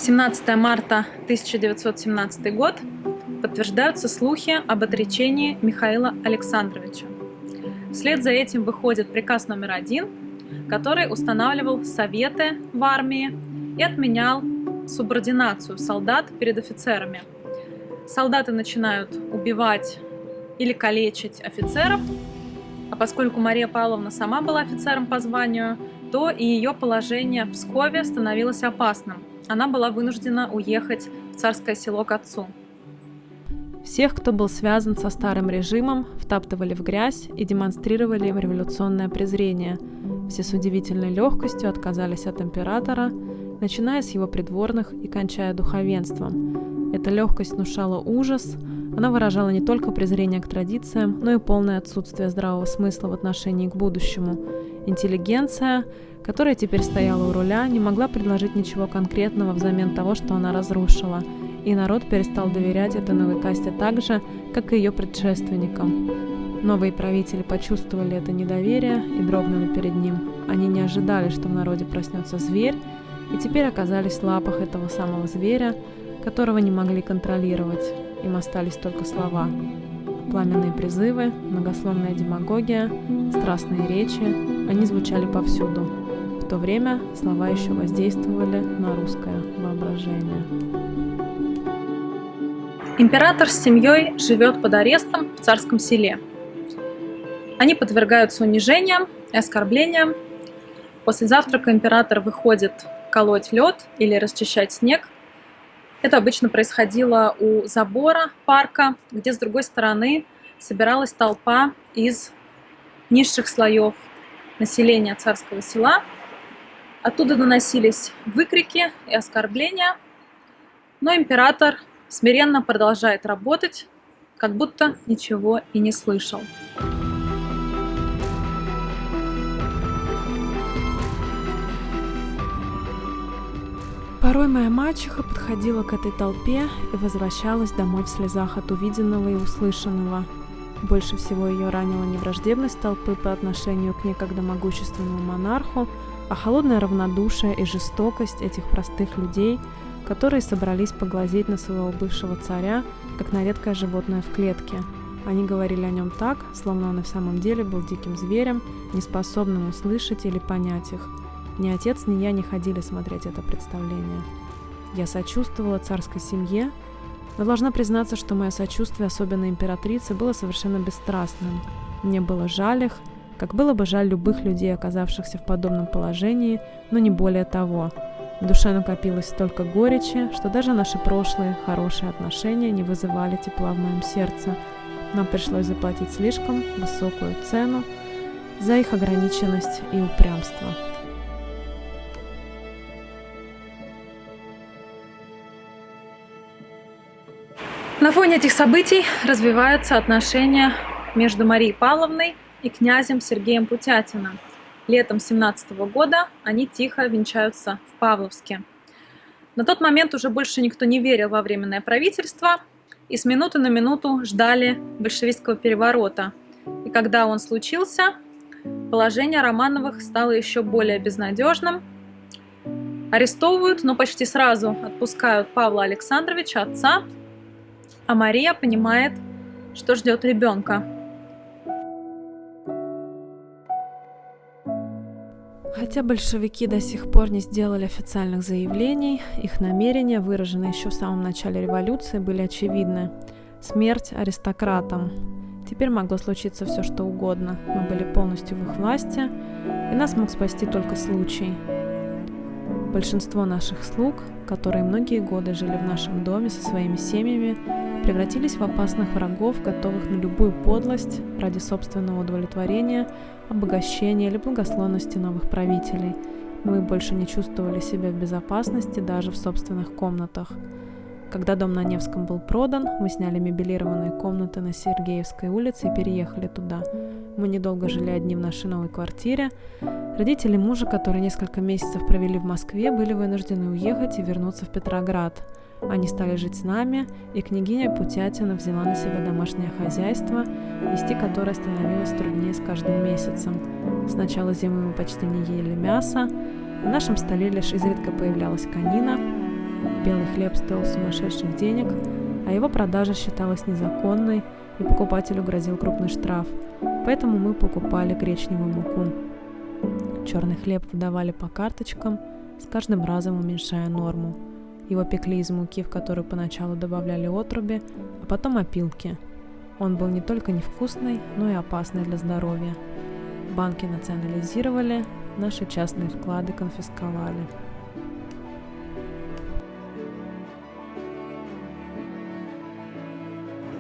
17 марта 1917 год. Подтверждаются слухи об отречении Михаила Александровича. Вслед за этим выходит приказ номер 1, который устанавливал советы в армии и отменял субординацию солдат перед офицерами. Солдаты начинают убивать или калечить офицеров, а поскольку Мария Павловна сама была офицером по званию, то и ее положение в Пскове становилось опасным. Она была вынуждена уехать в Царское Село к отцу. Всех, кто был связан со старым режимом, втаптывали в грязь и демонстрировали им революционное презрение. Все с удивительной легкостью отказались от императора, начиная с его придворных и кончая духовенством. Эта легкость внушала ужас, она выражала не только презрение к традициям, но и полное отсутствие здравого смысла в отношении к будущему. Интеллигенция, которая теперь стояла у руля, не могла предложить ничего конкретного взамен того, что она разрушила, и народ перестал доверять этой новой касте так же, как и ее предшественникам. Новые правители почувствовали это недоверие и дрогнули перед ним. Они не ожидали, что в народе проснется зверь, и теперь оказались в лапах этого самого зверя, которого не могли контролировать. Им остались только слова. Пламенные призывы, многословная демагогия, страстные речи, они звучали повсюду. В то время слова еще воздействовали на русское воображение. Император с семьей живет под арестом в Царском Селе. Они подвергаются унижениям и оскорблениям. После завтрака император выходит колоть лед или расчищать снег. Это обычно происходило у забора парка, где с другой стороны собиралась толпа из низших слоев населения Царского Села. Оттуда доносились выкрики и оскорбления, но император смиренно продолжает работать, как будто ничего и не слышал. Порой моя мачеха подходила к этой толпе и возвращалась домой в слезах от увиденного и услышанного. Больше всего ее ранила не враждебность толпы по отношению к некогда могущественному монарху, а холодное равнодушие и жестокость этих простых людей, которые собрались поглазеть на своего бывшего царя, как на редкое животное в клетке. Они говорили о нем так, словно он и в самом деле был диким зверем, неспособным услышать или понять их. Ни отец, ни я не ходили смотреть это представление. Я сочувствовала царской семье, но должна признаться, что мое сочувствие, особенно императрице, было совершенно бесстрастным. Мне было жаль их, как было бы жаль любых людей, оказавшихся в подобном положении, но не более того. В душе накопилось столько горечи, что даже наши прошлые хорошие отношения не вызывали тепла в моем сердце. Нам пришлось заплатить слишком высокую цену за их ограниченность и упрямство. На фоне этих событий развиваются отношения между Марией Павловной и князем Сергеем Путятиным. Летом 1917 года они тихо венчаются в Павловске. На тот момент уже больше никто не верил во временное правительство и с минуты на минуту ждали большевистского переворота. И когда он случился, положение Романовых стало еще более безнадежным. Арестовывают, но почти сразу отпускают Павла Александровича, отца, а Мария понимает, что ждет ребенка. Хотя большевики до сих пор не сделали официальных заявлений, их намерения, выраженные еще в самом начале революции, были очевидны. Смерть аристократам. Теперь могло случиться все, что угодно. Мы были полностью в их власти, и нас мог спасти только случай. Большинство наших слуг, которые многие годы жили в нашем доме со своими семьями, превратились в опасных врагов, готовых на любую подлость ради собственного удовлетворения, обогащения или благосклонности новых правителей. Мы больше не чувствовали себя в безопасности даже в собственных комнатах. Когда дом на Невском был продан, мы сняли мебелированные комнаты на Сергеевской улице и переехали туда. Мы недолго жили одни в нашей новой квартире. Родители мужа, которые несколько месяцев провели в Москве, были вынуждены уехать и вернуться в Петроград. Они стали жить с нами, и княгиня Путятина взяла на себя домашнее хозяйство, вести которое становилось труднее с каждым месяцем. С начала зимы мы почти не ели мясо, на нашем столе лишь изредка появлялась конина, Белый хлеб стоил сумасшедших денег, а его продажа считалась незаконной, и покупателю грозил крупный штраф, поэтому мы покупали гречневую муку. Черный хлеб выдавали по карточкам, с каждым разом уменьшая норму. Его пекли из муки, в которую поначалу добавляли отруби, а потом опилки. Он был не только невкусный, но и опасный для здоровья. Банки национализировали, наши частные вклады конфисковали.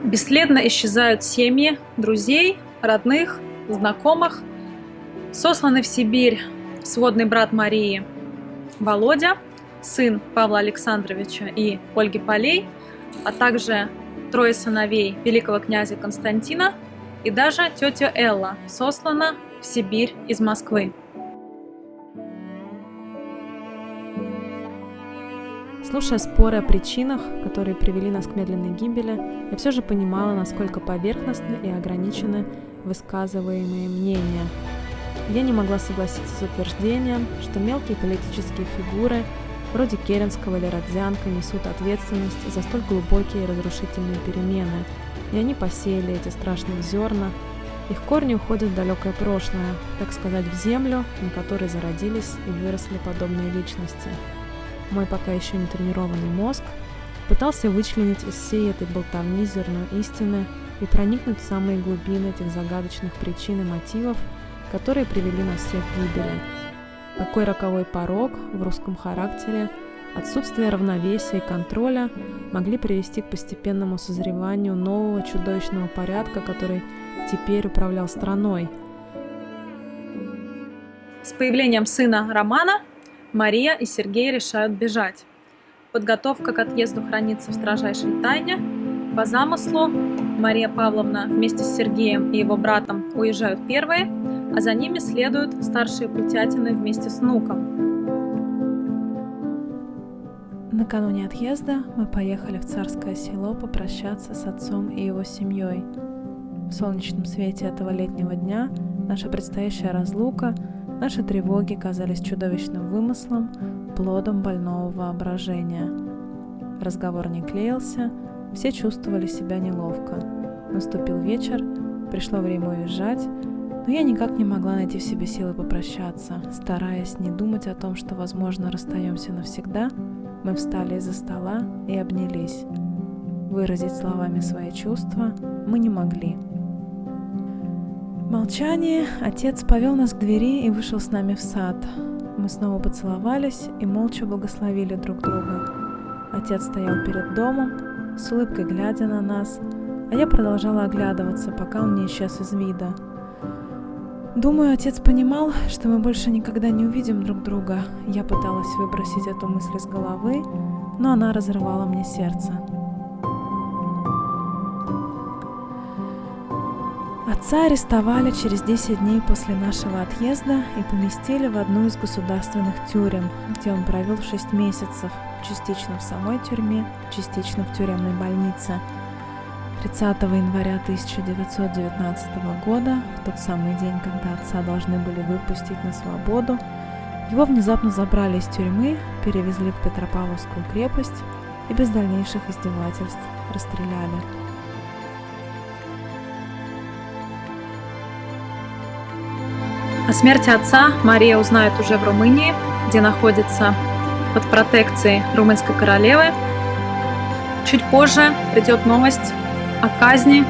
Бесследно исчезают семьи, друзей, родных, знакомых. Сосланы в Сибирь сводный брат Марии Володя, сын Павла Александровича и Ольги Полей, а также трое сыновей великого князя Константина, и даже тетя Элла сослана в Сибирь из Москвы. Слушая споры о причинах, которые привели нас к медленной гибели, я все же понимала, насколько поверхностны и ограничены высказываемые мнения. Я не могла согласиться с утверждением, что мелкие политические фигуры, вроде Керенского или Родзянко, несут ответственность за столь глубокие и разрушительные перемены, и они посеяли эти страшные зерна. Их корни уходят в далекое прошлое, так сказать, в землю, на которой зародились и выросли подобные личности. Мой пока еще не тренированный мозг пытался вычленить из всей этой болтовни зерно истины и проникнуть в самые глубины этих загадочных причин и мотивов, которые привели нас всех к гибели. Какой роковой порок в русском характере, отсутствие равновесия и контроля могли привести к постепенному созреванию нового чудовищного порядка, который теперь управлял страной. С появлением сына Романа Мария и Сергей решают бежать. Подготовка к отъезду хранится в строжайшей тайне. По замыслу Мария Павловна вместе с Сергеем и его братом уезжают первые, а за ними следуют старшие Путятины вместе с внуком. Накануне отъезда мы поехали в Царское Село попрощаться с отцом и его семьей. В солнечном свете этого летнего дня наша предстоящая разлука, наши тревоги казались чудовищным вымыслом, плодом больного воображения. Разговор не клеился, все чувствовали себя неловко. Наступил вечер, пришло время уезжать, но я никак не могла найти в себе силы попрощаться. Стараясь не думать о том, что, возможно, расстаемся навсегда, мы встали из-за стола и обнялись. Выразить словами свои чувства мы не могли. В молчании отец повел нас к двери и вышел с нами в сад. Мы снова поцеловались и молча благословили друг друга. Отец стоял перед домом, с улыбкой глядя на нас, а я продолжала оглядываться, пока он не исчез из вида. Думаю, отец понимал, что мы больше никогда не увидим друг друга. Я пыталась выбросить эту мысль из головы, но она разрывала мне сердце. Отца арестовали через 10 дней после нашего отъезда и поместили в одну из государственных тюрем, где он провел 6 месяцев, частично в самой тюрьме, частично в тюремной больнице. 30 января 1919 года, в тот самый день, когда отца должны были выпустить на свободу, его внезапно забрали из тюрьмы, перевезли в Петропавловскую крепость и без дальнейших издевательств расстреляли. О смерти отца Мария узнает уже в Румынии, где находится под протекцией румынской королевы. Чуть позже придет новость о казни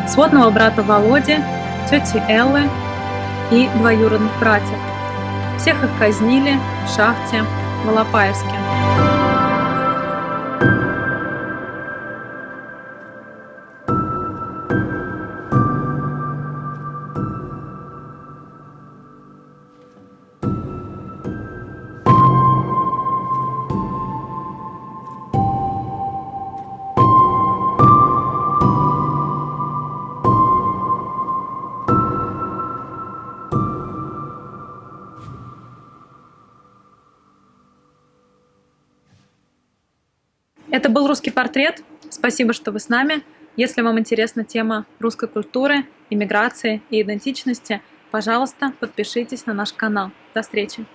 сводного брата Володи, тети Эллы и двоюродных братьев. Всех их казнили в шахте в Алапаевске. Это был «Русский портрет». Спасибо, что вы с нами. Если вам интересна тема русской культуры, иммиграции и идентичности, пожалуйста, подпишитесь на наш канал. До встречи!